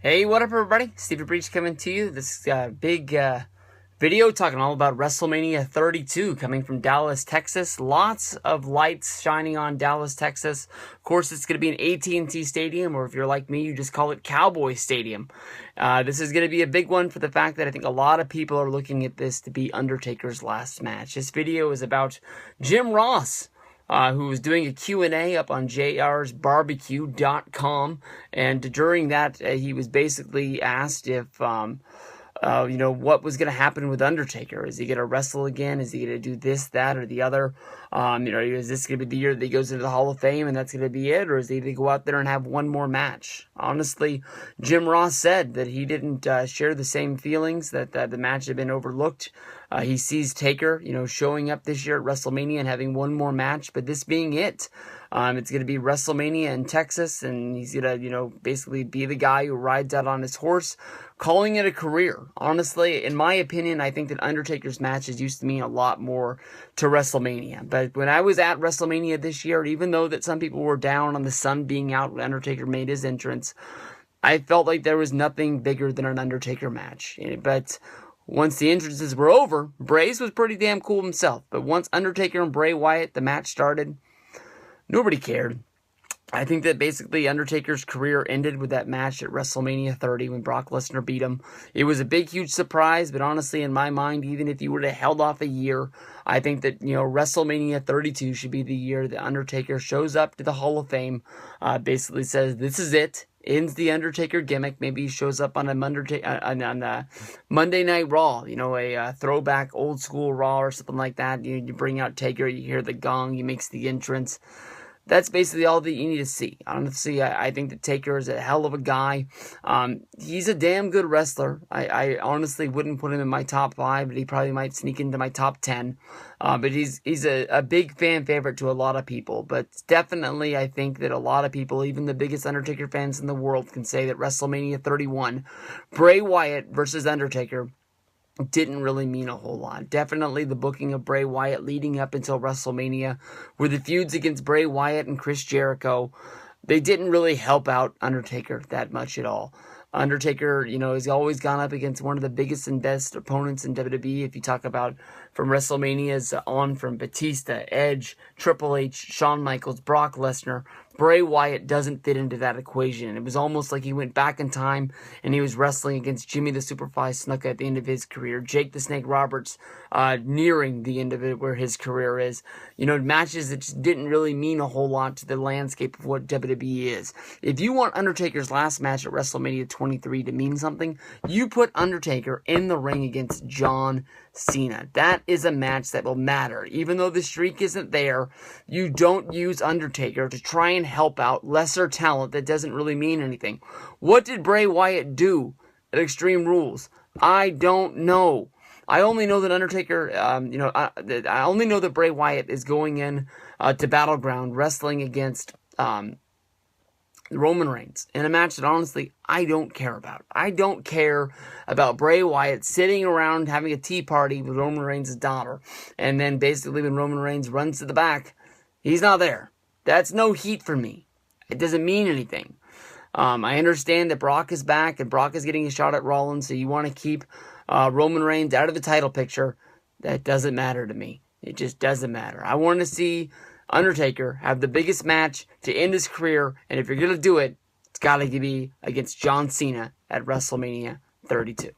Hey, what up, everybody? Steve Breach coming to you. This big video talking all about Wrestlemania 32 coming from Dallas, Texas. Lots of lights shining on Dallas, Texas. Of course, it's going to be an AT&T Stadium, or if you're like me, you just call it Cowboy Stadium. This is going to be a big one for the fact that I think a lot of people are looking at this to be Undertaker's last match. This video is about Jim Ross, who was doing a Q&A up on jrsbarbecue.com, and during that, he was basically asked if, what was going to happen with Undertaker. Is he going to wrestle again? Is he going to do this, that, or the other? Is this going to be the year that he goes into the Hall of Fame and that's going to be it? Or is he going to go out there and have one more match? Honestly, Jim Ross said that he didn't share the same feelings, that the match had been overlooked. He sees Taker, showing up this year at WrestleMania and having one more match, but this being it. It's going to be WrestleMania in Texas, and he's going to, basically be the guy who rides out on his horse, calling it a career. Honestly, in my opinion, I think that Undertaker's matches used to mean a lot more to WrestleMania. But when I was at WrestleMania this year, even though that some people were down on the sun being out when Undertaker made his entrance, I felt like there was nothing bigger than an Undertaker match. But once the entrances were over, Bray's was pretty damn cool himself. But once Undertaker and Bray Wyatt, the match started, nobody cared. I think that basically Undertaker's career ended with that match at WrestleMania 30 when Brock Lesnar beat him. It was a big, huge surprise, but honestly, in my mind, even if you would have held off a year, I think that, WrestleMania 32 should be the year that Undertaker shows up to the Hall of Fame, basically says, this is it. Ends the Undertaker gimmick. Maybe he shows up on a Monday Night Raw, a throwback old school Raw or something like that. You bring out Taker, you hear the gong, he makes the entrance. That's basically all that you need to see. Honestly, I think that Taker is a hell of a guy. He's a damn good wrestler. I honestly wouldn't put him in my top 5, but he probably might sneak into my top 10. But he's a big fan favorite to a lot of people. But definitely, I think that a lot of people, even the biggest Undertaker fans in the world, can say that WrestleMania 31, Bray Wyatt versus Undertaker, didn't really mean a whole lot. Definitely the booking of Bray Wyatt leading up until WrestleMania, with the feuds against Bray Wyatt and Chris Jericho, they didn't really help out Undertaker that much at all. Undertaker, has always gone up against one of the biggest and best opponents in WWE. If you talk about from WrestleMania's on, from Batista, Edge, Triple H, Shawn Michaels, Brock Lesnar, Bray Wyatt doesn't fit into that equation. It was almost like he went back in time and he was wrestling against Jimmy the Superfly Snuka at the end of his career, Jake the Snake Roberts nearing the end of it where his career is. Matches that just didn't really mean a whole lot to the landscape of what WWE is. If you want Undertaker's last match at WrestleMania 23 to mean something, you put Undertaker in the ring against John Cena. That is a match that will matter. Even though the streak isn't there, you don't use Undertaker to try and help out lesser talent that doesn't really mean anything. What did Bray Wyatt do at Extreme Rules? I don't know. I only know that Undertaker, I only know that Bray Wyatt is going in to Battleground wrestling against Roman Reigns in a match that honestly I don't care about. I don't care about Bray Wyatt sitting around having a tea party with Roman Reigns' daughter, and then basically when Roman Reigns runs to the back, he's not there. That's no heat for me. It doesn't mean anything. I understand that Brock is back and Brock is getting a shot at Rollins, so you want to keep Roman Reigns out of the title picture. That doesn't matter to me. It just doesn't matter. I want to see Undertaker have the biggest match to end his career, and if you're going to do it, it's got to be against John Cena at WrestleMania 32.